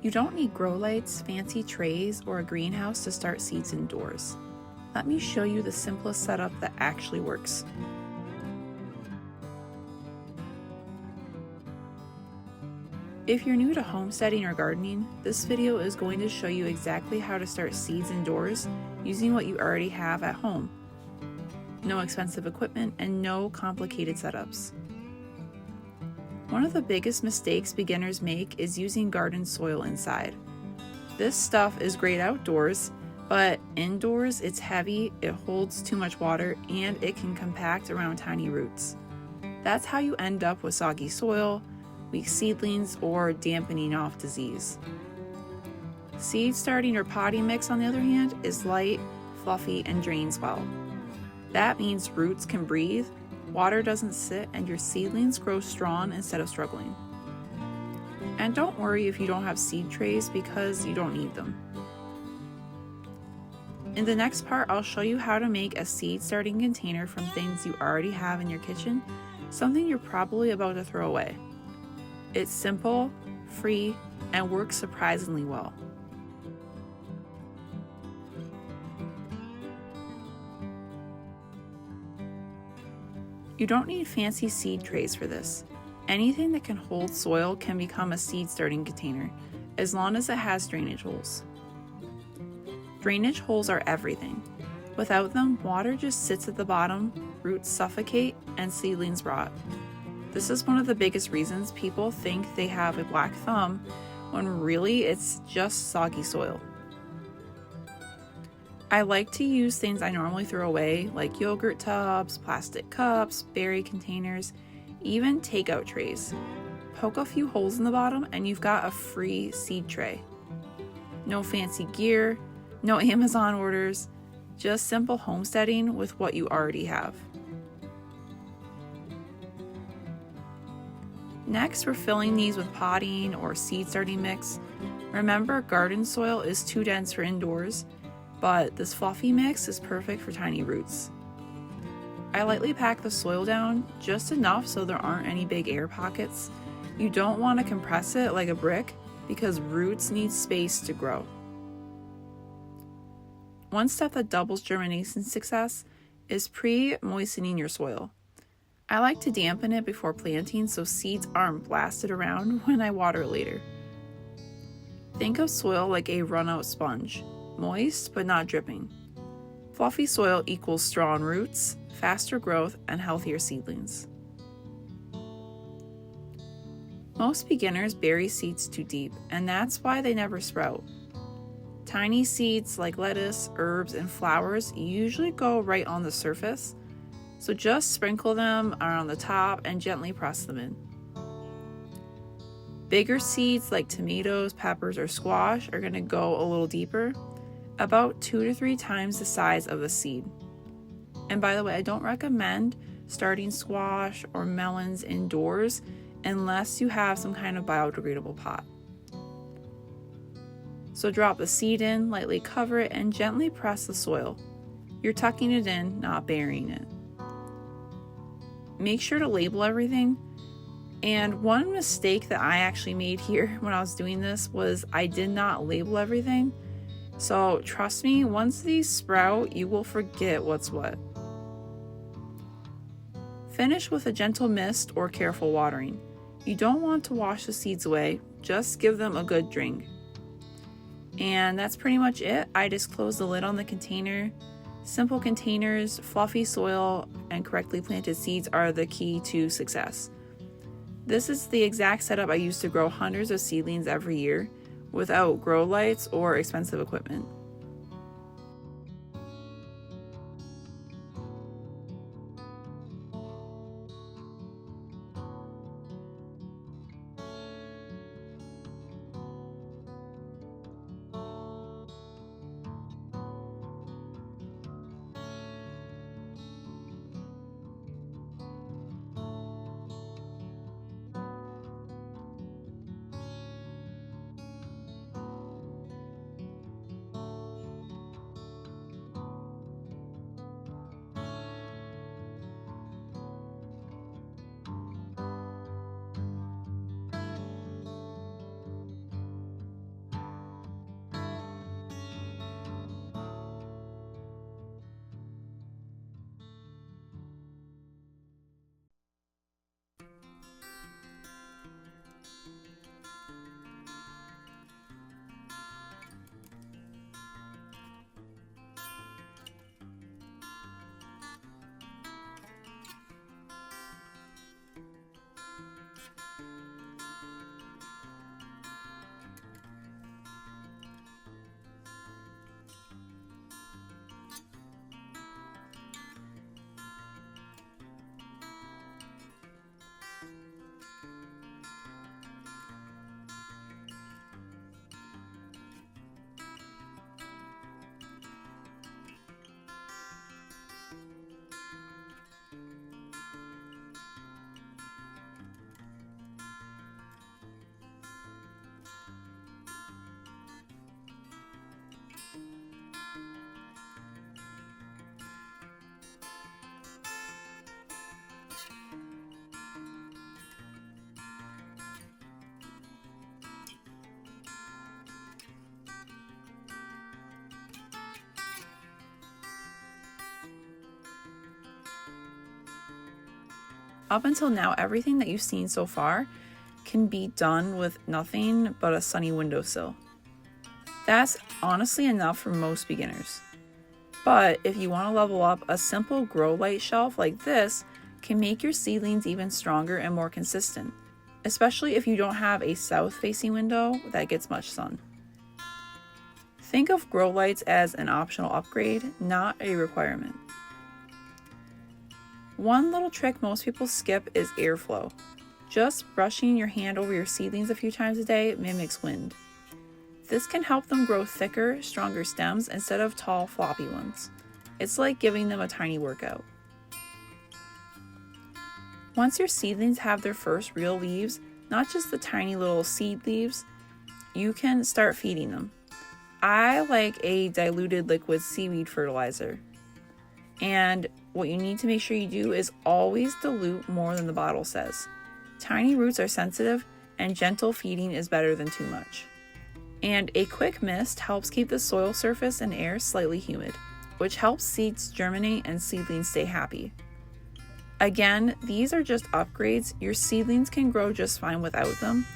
You don't need grow lights, fancy trays, or a greenhouse to start seeds indoors. Let me show you the simplest setup that actually works. If you're new to homesteading or gardening, this video is going to show you exactly how to start seeds indoors using what you already have at home. No expensive equipment and no complicated setups. One of the biggest mistakes beginners make is using garden soil inside. This stuff is great outdoors, but indoors it's heavy, it holds too much water, and it can compact around tiny roots. That's how you end up with soggy soil, weak seedlings, or dampening off disease. Seed starting or potting mix, on the other hand, is light, fluffy, and drains well. That means roots can breathe, water doesn't sit, and your seedlings grow strong instead of struggling. And don't worry if you don't have seed trays because you don't need them. In the next part, I'll show you how to make a seed starting container from things you already have in your kitchen, something you're probably about to throw away. It's simple, free, and works surprisingly well. You don't need fancy seed trays for this. Anything that can hold soil can become a seed starting container, as long as it has drainage holes. Drainage holes are everything. Without them, water just sits at the bottom, roots suffocate, and seedlings rot. This is one of the biggest reasons people think they have a black thumb, when really it's just soggy soil. I like to use things I normally throw away, like yogurt tubs, plastic cups, berry containers, even takeout trays. Poke a few holes in the bottom and you've got a free seed tray. No fancy gear, no Amazon orders, just simple homesteading with what you already have. Next, we're filling these with potting or seed starting mix. Remember, garden soil is too dense for indoors, but this fluffy mix is perfect for tiny roots. I lightly pack the soil down, just enough so there aren't any big air pockets. You don't want to compress it like a brick because roots need space to grow. One step that doubles germination success is pre-moistening your soil. I like to dampen it before planting so seeds aren't blasted around when I water later. Think of soil like a run-out sponge. Moist but not dripping. Fluffy soil equals strong roots, faster growth, and healthier seedlings. Most beginners bury seeds too deep, and that's why they never sprout. Tiny seeds like lettuce, herbs, and flowers usually go right on the surface, so just sprinkle them around the top and gently press them in. Bigger seeds like tomatoes, peppers, or squash are going to go a little deeper, about 2 to 3 times the size of the seed. And by the way, I don't recommend starting squash or melons indoors unless you have some kind of biodegradable pot. So drop the seed in, lightly cover it, and gently press the soil. You're tucking it in, not burying it. Make sure to label everything. And one mistake that I actually made here when I was doing this was I did not label everything. So trust me, once these sprout, you will forget what's what. Finish with a gentle mist or careful watering. You don't want to wash the seeds away, just give them a good drink. And that's pretty much it. I just closed the lid on the container. Simple containers, fluffy soil, and correctly planted seeds are the key to success. This is the exact setup I use to grow hundreds of seedlings every year, without grow lights or expensive equipment. Up until now, everything that you've seen so far can be done with nothing but a sunny windowsill. That's honestly enough for most beginners. But if you want to level up, a simple grow light shelf like this can make your seedlings even stronger and more consistent, especially if you don't have a south-facing window that gets much sun. Think of grow lights as an optional upgrade, not a requirement. One little trick most people skip is airflow. Just brushing your hand over your seedlings a few times a day mimics wind. This can help them grow thicker, stronger stems instead of tall, floppy ones. It's like giving them a tiny workout. Once your seedlings have their first real leaves, not just the tiny little seed leaves, you can start feeding them. I like a diluted liquid seaweed fertilizer. And what you need to make sure you do is always dilute more than the bottle says. Tiny roots are sensitive, and gentle feeding is better than too much. And a quick mist helps keep the soil surface and air slightly humid, which helps seeds germinate and seedlings stay happy. Again, these are just upgrades. Your seedlings can grow just fine without them,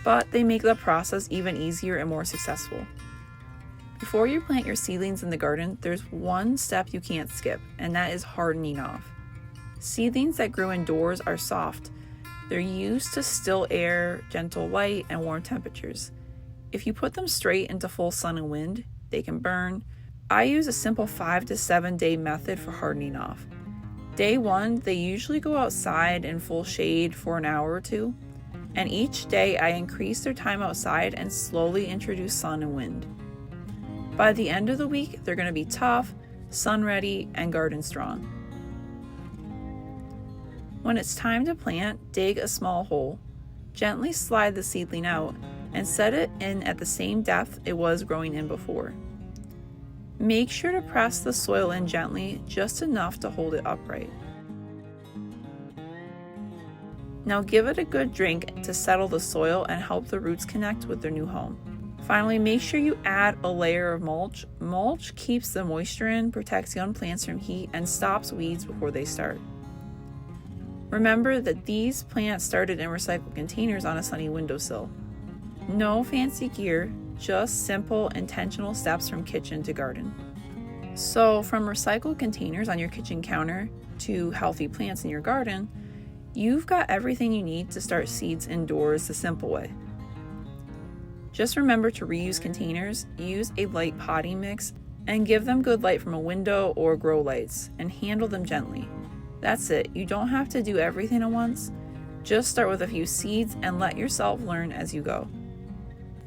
but they make the process even easier and more successful. Before you plant your seedlings in the garden, there's one step you can't skip, and that is hardening off. Seedlings that grow indoors are soft. They're used to still air, gentle light, and warm temperatures. If you put them straight into full sun and wind, they can burn. I use a simple 5 to 7 day method for hardening off. Day 1, they usually go outside in full shade for an hour or two, and each day I increase their time outside and slowly introduce sun and wind. By the end of the week, they're going to be tough, sun ready, and garden strong. When it's time to plant, dig a small hole. Gently slide the seedling out and set it in at the same depth it was growing in before. Make sure to press the soil in gently, just enough to hold it upright. Now give it a good drink to settle the soil and help the roots connect with their new home. Finally, make sure you add a layer of mulch. Mulch keeps the moisture in, protects young plants from heat, and stops weeds before they start. Remember that these plants started in recycled containers on a sunny windowsill. No fancy gear, just simple, intentional steps from kitchen to garden. So, from recycled containers on your kitchen counter to healthy plants in your garden, you've got everything you need to start seeds indoors the simple way. Just remember to reuse containers, use a light potting mix, and give them good light from a window or grow lights, and handle them gently. That's it. You don't have to do everything at once. Just start with a few seeds and let yourself learn as you go.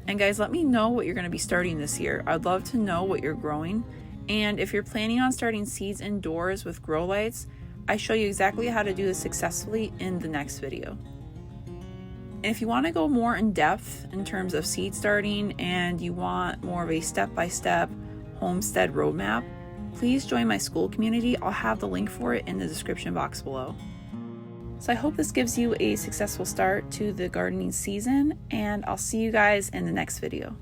And guys, let me know what you're going to be starting this year. I'd love to know what you're growing. And if you're planning on starting seeds indoors with grow lights, I show you exactly how to do this successfully in the next video. And if you want to go more in depth in terms of seed starting and you want more of a step-by-step homestead roadmap, please join my school community. I'll have the link for it in the description box below. So I hope this gives you a successful start to the gardening season, and I'll see you guys in the next video.